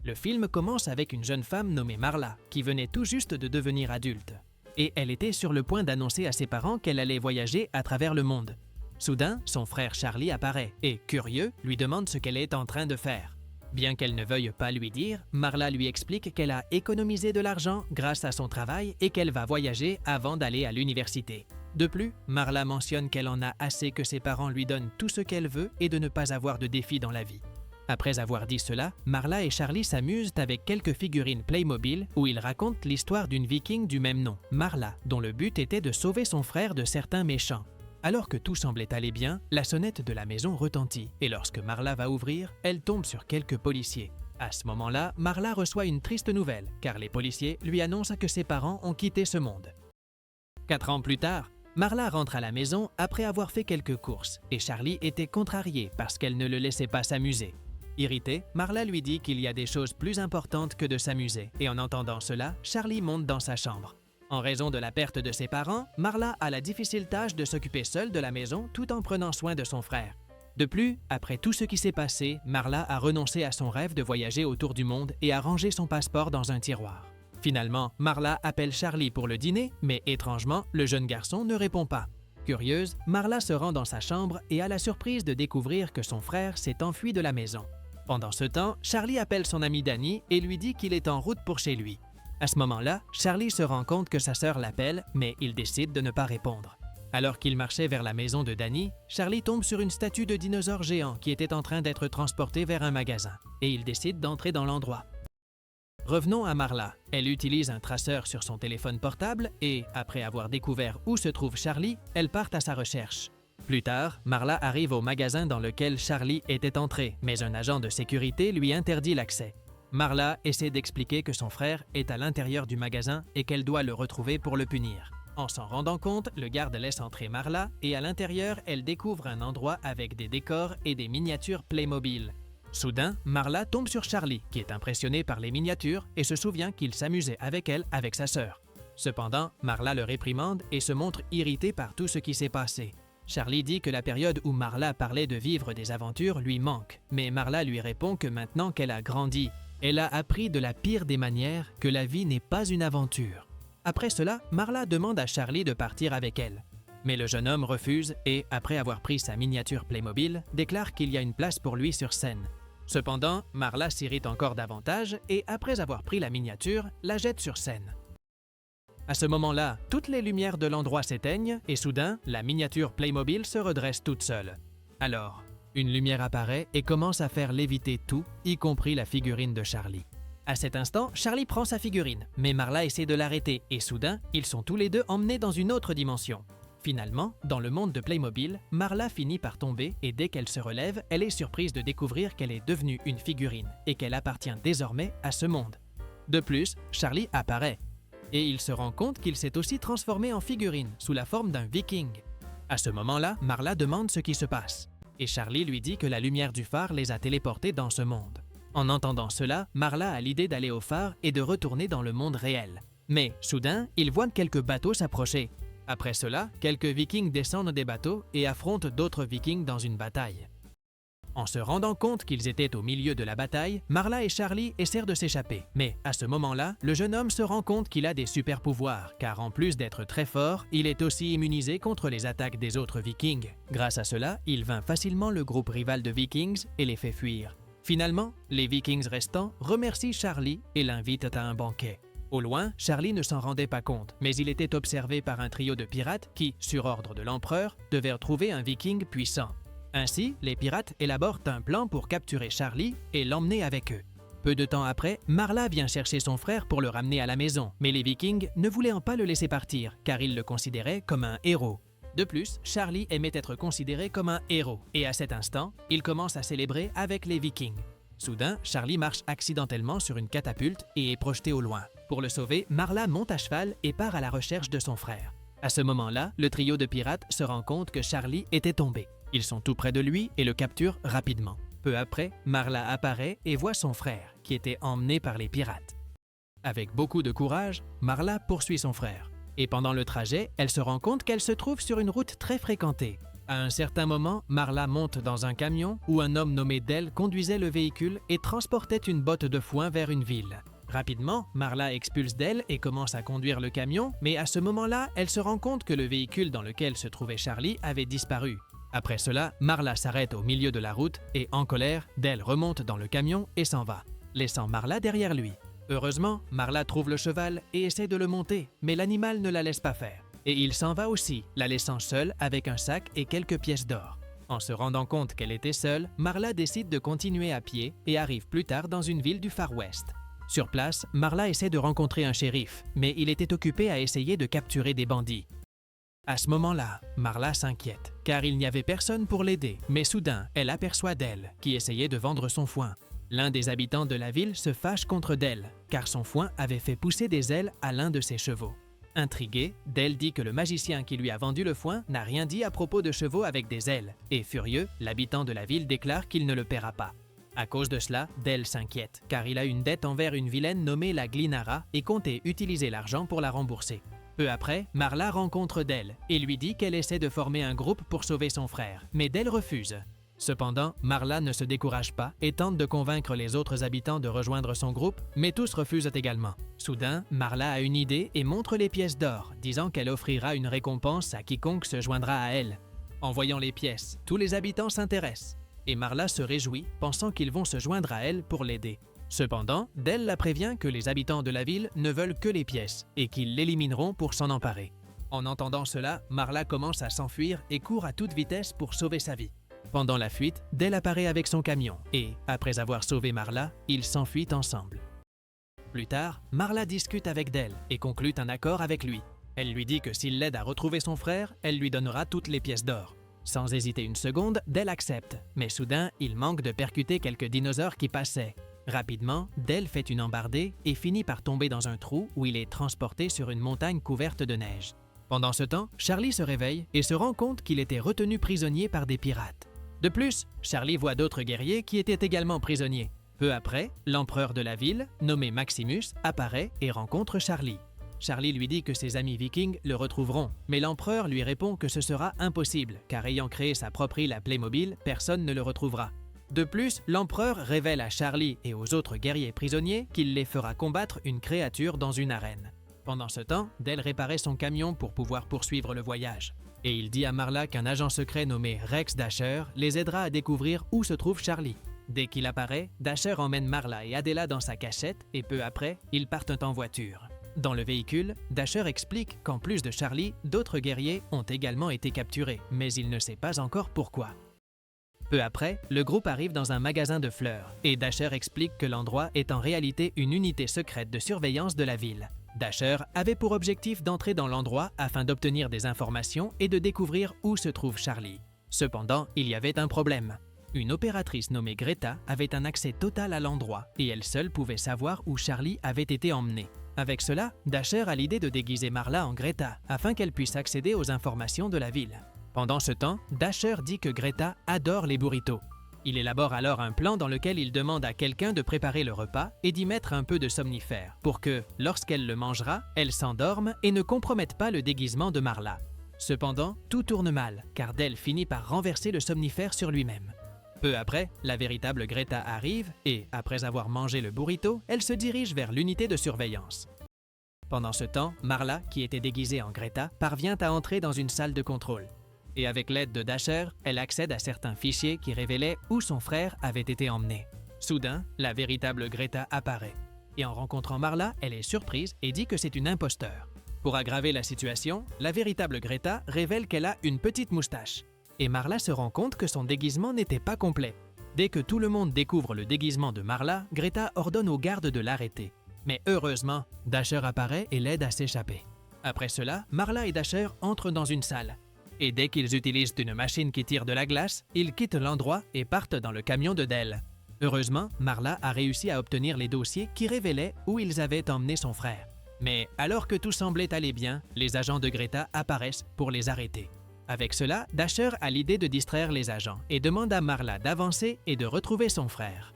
Le film commence avec une jeune femme nommée Marla, qui venait tout juste de devenir adulte. Et elle était sur le point d'annoncer à ses parents qu'elle allait voyager à travers le monde. Soudain, son frère Charlie apparaît et, curieux, lui demande ce qu'elle est en train de faire. Bien qu'elle ne veuille pas lui dire, Marla lui explique qu'elle a économisé de l'argent grâce à son travail et qu'elle va voyager avant d'aller à l'université. De plus, Marla mentionne qu'elle en a assez que ses parents lui donnent tout ce qu'elle veut et de ne pas avoir de défis dans la vie. Après avoir dit cela, Marla et Charlie s'amusent avec quelques figurines Playmobil où ils racontent l'histoire d'une viking du même nom, Marla, dont le but était de sauver son frère de certains méchants. Alors que tout semblait aller bien, la sonnette de la maison retentit et lorsque Marla va ouvrir, elle tombe sur quelques policiers. À ce moment-là, Marla reçoit une triste nouvelle car les policiers lui annoncent que ses parents ont quitté ce monde. 4 ans plus tard, Marla rentre à la maison après avoir fait quelques courses et Charlie était contrariée parce qu'elle ne le laissait pas s'amuser. Irritée, Marla lui dit qu'il y a des choses plus importantes que de s'amuser et en entendant cela, Charlie monte dans sa chambre. En raison de la perte de ses parents, Marla a la difficile tâche de s'occuper seule de la maison tout en prenant soin de son frère. De plus, après tout ce qui s'est passé, Marla a renoncé à son rêve de voyager autour du monde et a rangé son passeport dans un tiroir. Finalement, Marla appelle Charlie pour le dîner, mais étrangement, le jeune garçon ne répond pas. Curieuse, Marla se rend dans sa chambre et a la surprise de découvrir que son frère s'est enfui de la maison. Pendant ce temps, Charlie appelle son ami Danny et lui dit qu'il est en route pour chez lui. À ce moment-là, Charlie se rend compte que sa sœur l'appelle, mais il décide de ne pas répondre. Alors qu'il marchait vers la maison de Danny, Charlie tombe sur une statue de dinosaure géant qui était en train d'être transportée vers un magasin, et il décide d'entrer dans l'endroit. Revenons à Marla. Elle utilise un traceur sur son téléphone portable et, après avoir découvert où se trouve Charlie, elle part à sa recherche. Plus tard, Marla arrive au magasin dans lequel Charlie était entré, mais un agent de sécurité lui interdit l'accès. Marla essaie d'expliquer que son frère est à l'intérieur du magasin et qu'elle doit le retrouver pour le punir. En s'en rendant compte, le garde laisse entrer Marla et à l'intérieur, elle découvre un endroit avec des décors et des miniatures Playmobil. Soudain, Marla tombe sur Charlie, qui est impressionné par les miniatures et se souvient qu'il s'amusait avec elle avec sa sœur. Cependant, Marla le réprimande et se montre irritée par tout ce qui s'est passé. Charlie dit que la période où Marla parlait de vivre des aventures lui manque, mais Marla lui répond que maintenant qu'elle a grandi, elle a appris de la pire des manières que la vie n'est pas une aventure. Après cela, Marla demande à Charlie de partir avec elle. Mais le jeune homme refuse et, après avoir pris sa miniature Playmobil, déclare qu'il y a une place pour lui sur scène. Cependant, Marla s'irrite encore davantage et, après avoir pris la miniature, la jette sur scène. À ce moment-là, toutes les lumières de l'endroit s'éteignent et soudain, la miniature Playmobil se redresse toute seule. Alors, une lumière apparaît et commence à faire léviter tout, y compris la figurine de Charlie. À cet instant, Charlie prend sa figurine, mais Marla essaie de l'arrêter et soudain, ils sont tous les deux emmenés dans une autre dimension. Finalement, dans le monde de Playmobil, Marla finit par tomber et dès qu'elle se relève, elle est surprise de découvrir qu'elle est devenue une figurine et qu'elle appartient désormais à ce monde. De plus, Charlie apparaît et il se rend compte qu'il s'est aussi transformé en figurine sous la forme d'un viking. À ce moment-là, Marla demande ce qui se passe et Charlie lui dit que la lumière du phare les a téléportés dans ce monde. En entendant cela, Marla a l'idée d'aller au phare et de retourner dans le monde réel. Mais soudain, il voit quelques bateaux s'approcher. Après cela, quelques vikings descendent des bateaux et affrontent d'autres vikings dans une bataille. En se rendant compte qu'ils étaient au milieu de la bataille, Marla et Charlie essaient de s'échapper. Mais à ce moment-là, le jeune homme se rend compte qu'il a des super-pouvoirs, car en plus d'être très fort, il est aussi immunisé contre les attaques des autres vikings. Grâce à cela, il vainc facilement le groupe rival de vikings et les fait fuir. Finalement, les vikings restants remercient Charlie et l'invitent à un banquet. Au loin, Charlie ne s'en rendait pas compte, mais il était observé par un trio de pirates qui, sur ordre de l'empereur, devaient trouver un viking puissant. Ainsi, les pirates élaborent un plan pour capturer Charlie et l'emmener avec eux. Peu de temps après, Marla vient chercher son frère pour le ramener à la maison, mais les vikings ne voulaient pas le laisser partir, car ils le considéraient comme un héros. De plus, Charlie aimait être considéré comme un héros, et à cet instant, il commence à célébrer avec les vikings. Soudain, Charlie marche accidentellement sur une catapulte et est projeté au loin. Pour le sauver, Marla monte à cheval et part à la recherche de son frère. À ce moment-là, le trio de pirates se rend compte que Charlie était tombé. Ils sont tout près de lui et le capturent rapidement. Peu après, Marla apparaît et voit son frère, qui était emmené par les pirates. Avec beaucoup de courage, Marla poursuit son frère. Et pendant le trajet, elle se rend compte qu'elle se trouve sur une route très fréquentée. À un certain moment, Marla monte dans un camion où un homme nommé Del conduisait le véhicule et transportait une botte de foin vers une ville. Rapidement, Marla expulse Del et commence à conduire le camion, mais à ce moment-là, elle se rend compte que le véhicule dans lequel se trouvait Charlie avait disparu. Après cela, Marla s'arrête au milieu de la route et, en colère, Del remonte dans le camion et s'en va, laissant Marla derrière lui. Heureusement, Marla trouve le cheval et essaie de le monter, mais l'animal ne la laisse pas faire. Et il s'en va aussi, la laissant seule avec un sac et quelques pièces d'or. En se rendant compte qu'elle était seule, Marla décide de continuer à pied et arrive plus tard dans une ville du Far West. Sur place, Marla essaie de rencontrer un shérif, mais il était occupé à essayer de capturer des bandits. À ce moment-là, Marla s'inquiète, car il n'y avait personne pour l'aider, mais soudain, elle aperçoit Del, qui essayait de vendre son foin. L'un des habitants de la ville se fâche contre Del, car son foin avait fait pousser des ailes à l'un de ses chevaux. Intrigué, Del dit que le magicien qui lui a vendu le foin n'a rien dit à propos de chevaux avec des ailes, et furieux, l'habitant de la ville déclare qu'il ne le paiera pas. À cause de cela, Del s'inquiète, car il a une dette envers une vilaine nommée la Glinara et comptait utiliser l'argent pour la rembourser. Peu après, Marla rencontre Del et lui dit qu'elle essaie de former un groupe pour sauver son frère, mais Del refuse. Cependant, Marla ne se décourage pas et tente de convaincre les autres habitants de rejoindre son groupe, mais tous refusent également. Soudain, Marla a une idée et montre les pièces d'or, disant qu'elle offrira une récompense à quiconque se joindra à elle. En voyant les pièces, tous les habitants s'intéressent, et Marla se réjouit, pensant qu'ils vont se joindre à elle pour l'aider. Cependant, Del la prévient que les habitants de la ville ne veulent que les pièces et qu'ils l'élimineront pour s'en emparer. En entendant cela, Marla commence à s'enfuir et court à toute vitesse pour sauver sa vie. Pendant la fuite, Del apparaît avec son camion et, après avoir sauvé Marla, ils s'enfuient ensemble. Plus tard, Marla discute avec Del et conclut un accord avec lui. Elle lui dit que s'il l'aide à retrouver son frère, elle lui donnera toutes les pièces d'or. Sans hésiter une seconde, Del accepte, mais soudain, il manque de percuter quelques dinosaures qui passaient. Rapidement, Del fait une embardée et finit par tomber dans un trou où il est transporté sur une montagne couverte de neige. Pendant ce temps, Charlie se réveille et se rend compte qu'il était retenu prisonnier par des pirates. De plus, Charlie voit d'autres guerriers qui étaient également prisonniers. Peu après, l'empereur de la ville, nommé Maximus, apparaît et rencontre Charlie. Charlie lui dit que ses amis vikings le retrouveront, mais l'empereur lui répond que ce sera impossible, car ayant créé sa propre île à Playmobil, personne ne le retrouvera. De plus, l'empereur révèle à Charlie et aux autres guerriers prisonniers qu'il les fera combattre une créature dans une arène. Pendant ce temps, Del réparait son camion pour pouvoir poursuivre le voyage. Et il dit à Marla qu'un agent secret nommé Rex Dasher les aidera à découvrir où se trouve Charlie. Dès qu'il apparaît, Dasher emmène Marla et Adela dans sa cachette et peu après, ils partent en voiture. Dans le véhicule, Dasher explique qu'en plus de Charlie, d'autres guerriers ont également été capturés, mais il ne sait pas encore pourquoi. Peu après, le groupe arrive dans un magasin de fleurs et Dasher explique que l'endroit est en réalité une unité secrète de surveillance de la ville. Dasher avait pour objectif d'entrer dans l'endroit afin d'obtenir des informations et de découvrir où se trouve Charlie. Cependant, il y avait un problème. Une opératrice nommée Greta avait un accès total à l'endroit et elle seule pouvait savoir où Charlie avait été emmené. Avec cela, Dasher a l'idée de déguiser Marla en Greta afin qu'elle puisse accéder aux informations de la ville. Pendant ce temps, Dasher dit que Greta adore les burritos. Il élabore alors un plan dans lequel il demande à quelqu'un de préparer le repas et d'y mettre un peu de somnifère pour que, lorsqu'elle le mangera, elle s'endorme et ne compromette pas le déguisement de Marla. Cependant, tout tourne mal, car Del finit par renverser le somnifère sur lui-même. Peu après, la véritable Greta arrive et, après avoir mangé le burrito, elle se dirige vers l'unité de surveillance. Pendant ce temps, Marla, qui était déguisée en Greta, parvient à entrer dans une salle de contrôle. Et avec l'aide de Dasher, elle accède à certains fichiers qui révélaient où son frère avait été emmené. Soudain, la véritable Greta apparaît. Et en rencontrant Marla, elle est surprise et dit que c'est une imposteur. Pour aggraver la situation, la véritable Greta révèle qu'elle a une petite moustache. Et Marla se rend compte que son déguisement n'était pas complet. Dès que tout le monde découvre le déguisement de Marla, Greta ordonne aux gardes de l'arrêter. Mais heureusement, Dasher apparaît et l'aide à s'échapper. Après cela, Marla et Dasher entrent dans une salle. Et dès qu'ils utilisent une machine qui tire de la glace, ils quittent l'endroit et partent dans le camion de Del. Heureusement, Marla a réussi à obtenir les dossiers qui révélaient où ils avaient emmené son frère. Mais alors que tout semblait aller bien, les agents de Greta apparaissent pour les arrêter. Avec cela, Dasher a l'idée de distraire les agents et demande à Marla d'avancer et de retrouver son frère.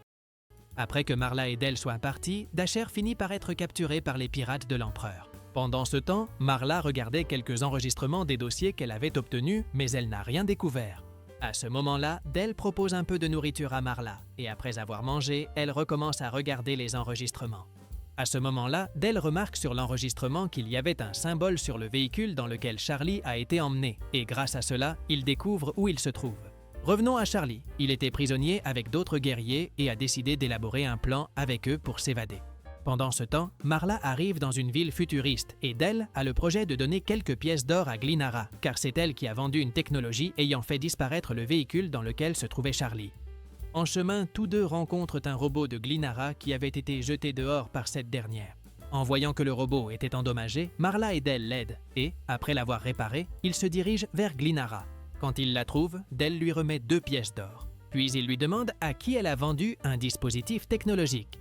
Après que Marla et Del soient partis, Dasher finit par être capturé par les pirates de l'empereur. Pendant ce temps, Marla regardait quelques enregistrements des dossiers qu'elle avait obtenus, mais elle n'a rien découvert. À ce moment-là, Del propose un peu de nourriture à Marla, et après avoir mangé, elle recommence à regarder les enregistrements. À ce moment-là, Del remarque sur l'enregistrement qu'il y avait un symbole sur le véhicule dans lequel Charlie a été emmené, et grâce à cela, il découvre où il se trouve. Revenons à Charlie. Il était prisonnier avec d'autres guerriers et a décidé d'élaborer un plan avec eux pour s'évader. Pendant ce temps, Marla arrive dans une ville futuriste et Del a le projet de donner quelques pièces d'or à Glenara, car c'est elle qui a vendu une technologie ayant fait disparaître le véhicule dans lequel se trouvait Charlie. En chemin, tous deux rencontrent un robot de Glenara qui avait été jeté dehors par cette dernière. En voyant que le robot était endommagé, Marla et Del l'aident et, après l'avoir réparé, ils se dirigent vers Glenara. Quand il la trouve, Del lui remet 2 pièces d'or. Puis il lui demande à qui elle a vendu un dispositif technologique.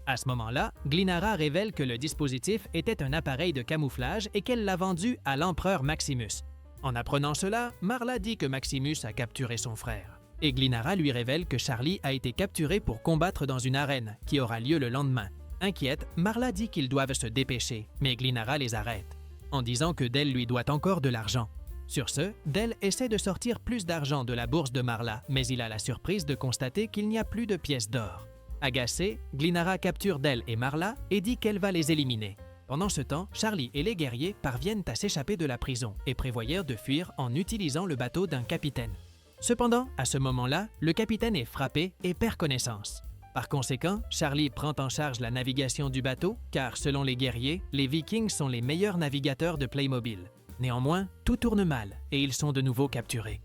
À ce moment-là, Glenara révèle que le dispositif était un appareil de camouflage et qu'elle l'a vendu à l'empereur Maximus. En apprenant cela, Marla dit que Maximus a capturé son frère. Et Glenara lui révèle que Charlie a été capturé pour combattre dans une arène qui aura lieu le lendemain. Inquiète, Marla dit qu'ils doivent se dépêcher, mais Glenara les arrête, en disant que Del lui doit encore de l'argent. Sur ce, Del essaie de sortir plus d'argent de la bourse de Marla, mais il a la surprise de constater qu'il n'y a plus de pièces d'or. Agacée, Glenara capture Del et Marla et dit qu'elle va les éliminer. Pendant ce temps, Charlie et les guerriers parviennent à s'échapper de la prison et prévoyèrent de fuir en utilisant le bateau d'un capitaine. Cependant, à ce moment-là, le capitaine est frappé et perd connaissance. Par conséquent, Charlie prend en charge la navigation du bateau, car selon les guerriers, les Vikings sont les meilleurs navigateurs de Playmobil. Néanmoins, tout tourne mal et ils sont de nouveau capturés.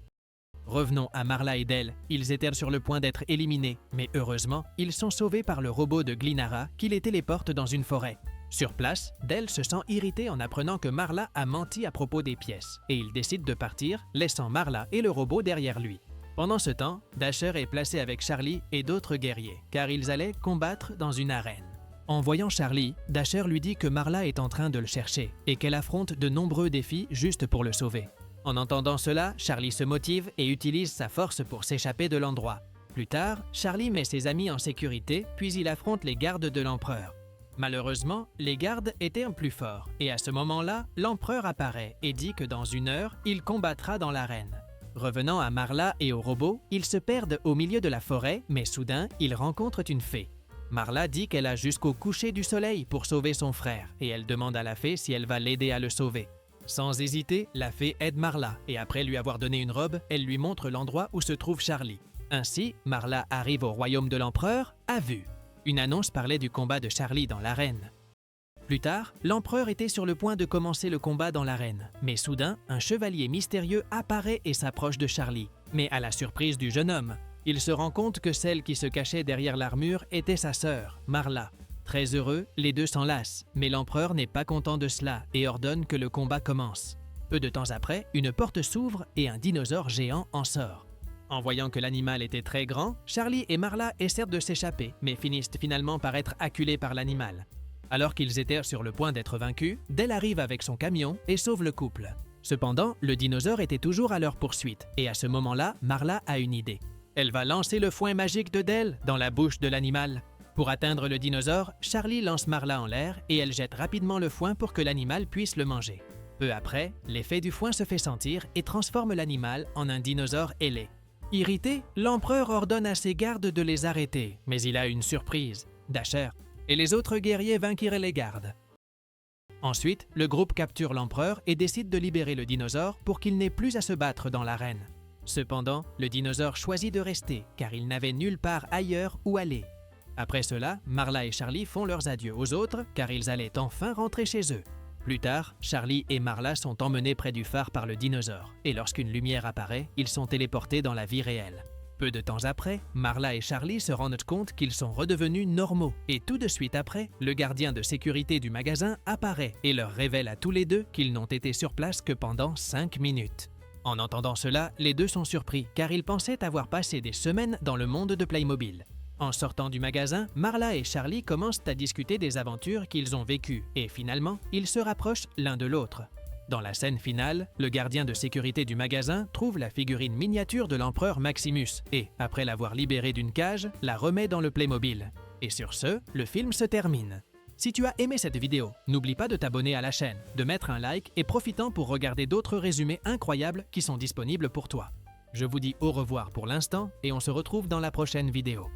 Revenons à Marla et Del, ils étaient sur le point d'être éliminés, mais heureusement, ils sont sauvés par le robot de Glenara qui les téléporte dans une forêt. Sur place, Del se sent irrité en apprenant que Marla a menti à propos des pièces, et il décide de partir, laissant Marla et le robot derrière lui. Pendant ce temps, Dasher est placé avec Charlie et d'autres guerriers, car ils allaient combattre dans une arène. En voyant Charlie, Dasher lui dit que Marla est en train de le chercher et qu'elle affronte de nombreux défis juste pour le sauver. En entendant cela, Charlie se motive et utilise sa force pour s'échapper de l'endroit. Plus tard, Charlie met ses amis en sécurité, puis il affronte les gardes de l'empereur. Malheureusement, les gardes étaient plus forts, et à ce moment-là, l'empereur apparaît et dit que dans 1 heure, il combattra dans l'arène. Revenant à Marla et au robot, ils se perdent au milieu de la forêt, mais soudain, ils rencontrent une fée. Marla dit qu'elle a jusqu'au coucher du soleil pour sauver son frère, et elle demande à la fée si elle va l'aider à le sauver. Sans hésiter, la fée aide Marla, et après lui avoir donné une robe, elle lui montre l'endroit où se trouve Charlie. Ainsi, Marla arrive au royaume de l'empereur à vue. Une annonce parlait du combat de Charlie dans l'arène. Plus tard, l'empereur était sur le point de commencer le combat dans l'arène, mais soudain, un chevalier mystérieux apparaît et s'approche de Charlie. Mais à la surprise du jeune homme, il se rend compte que celle qui se cachait derrière l'armure était sa sœur, Marla. Très heureux, les deux s'enlacent, mais l'empereur n'est pas content de cela et ordonne que le combat commence. Peu de temps après, une porte s'ouvre et un dinosaure géant en sort. En voyant que l'animal était très grand, Charlie et Marla essaient de s'échapper, mais finissent finalement par être acculés par l'animal. Alors qu'ils étaient sur le point d'être vaincus, Del arrive avec son camion et sauve le couple. Cependant, le dinosaure était toujours à leur poursuite, et à ce moment-là, Marla a une idée. Elle va lancer le fouet magique de Del dans la bouche de l'animal. Pour atteindre le dinosaure, Charlie lance Marla en l'air et elle jette rapidement le foin pour que l'animal puisse le manger. Peu après, l'effet du foin se fait sentir et transforme l'animal en un dinosaure ailé. Irrité, l'empereur ordonne à ses gardes de les arrêter, mais il a une surprise, Dasher, et les autres guerriers vainquirent les gardes. Ensuite, le groupe capture l'empereur et décide de libérer le dinosaure pour qu'il n'ait plus à se battre dans l'arène. Cependant, le dinosaure choisit de rester, car il n'avait nulle part ailleurs où aller. Après cela, Marla et Charlie font leurs adieux aux autres, car ils allaient enfin rentrer chez eux. Plus tard, Charlie et Marla sont emmenés près du phare par le dinosaure, et lorsqu'une lumière apparaît, ils sont téléportés dans la vie réelle. Peu de temps après, Marla et Charlie se rendent compte qu'ils sont redevenus normaux, et tout de suite après, le gardien de sécurité du magasin apparaît et leur révèle à tous les deux qu'ils n'ont été sur place que pendant 5 minutes. En entendant cela, les deux sont surpris, car ils pensaient avoir passé des semaines dans le monde de Playmobil. En sortant du magasin, Marla et Charlie commencent à discuter des aventures qu'ils ont vécues et finalement, ils se rapprochent l'un de l'autre. Dans la scène finale, le gardien de sécurité du magasin trouve la figurine miniature de l'empereur Maximus et, après l'avoir libérée d'une cage, la remet dans le Playmobil. Et sur ce, le film se termine. Si tu as aimé cette vidéo, n'oublie pas de t'abonner à la chaîne, de mettre un like et profitant pour regarder d'autres résumés incroyables qui sont disponibles pour toi. Je vous dis au revoir pour l'instant et on se retrouve dans la prochaine vidéo.